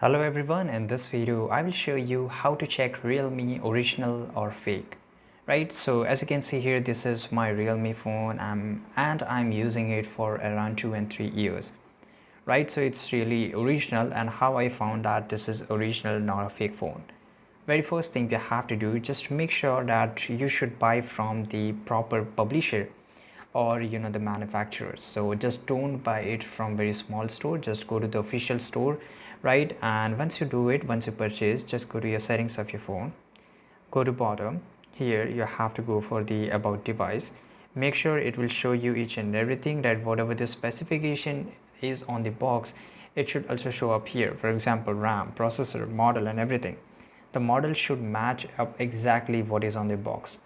Hello everyone, in this video I will show you how to check Realme original or fake. Right, so as you can see here, this is my Realme phone and I'm using it for around 2 and 3 years. Right, so it's really original. And how I found that this is original, not a fake phone. Very first thing you have to do, just make sure that you should buy from the proper publisher or the manufacturers. So just don't buy it from very small store, just go to the official store, right? And once you do it, once you purchase, just go to your settings of your phone, go to bottom. Here you have to go for the about device. Make sure it will show you each and everything, that whatever the specification is on the box, it should also show up here. For example, RAM, processor, model and everything. The model should match up exactly what is on the box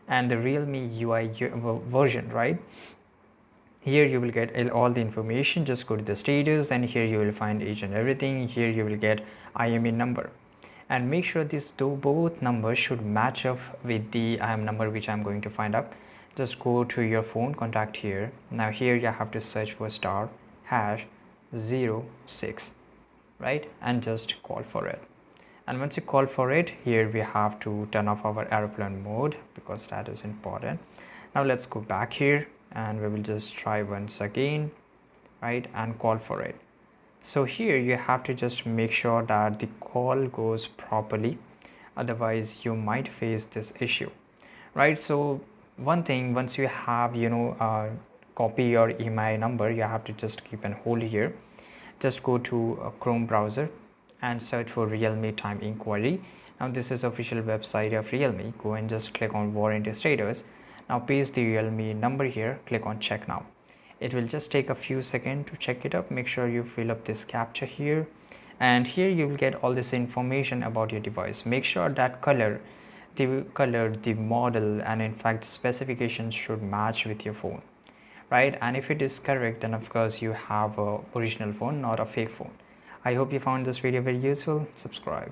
and the Realme UI version, right? Here you will get all the information. Just go to the status and here you will find each and everything. Here you will get IME number, and make sure these both numbers should match up with the IM number which I'm going to find up. Just go to your phone contact here. Now here you have to search for star hash 06, right, and just call for it. And once you call for it, here we have to turn off our airplane mode because that is important. Now let's go back here and we will just try once again, right, and call for it. So here you have to just make sure that the call goes properly, otherwise you might face this issue, right? So one thing, once you have copy your email number, you have to just keep and hold here. Just go to a Chrome browser and search for Realme time inquiry. Now this is official website of Realme. Go and just click on warranty status. Now paste the Realme number here, click on check now. It will just take a few seconds to check it up. Make sure you fill up this captcha here, and here you will get all this information about your device. Make sure that the model and in fact the specifications should match with your phone, right? And if it is correct, then of course you have a original phone, not a fake phone. I hope you found this video very useful. Subscribe.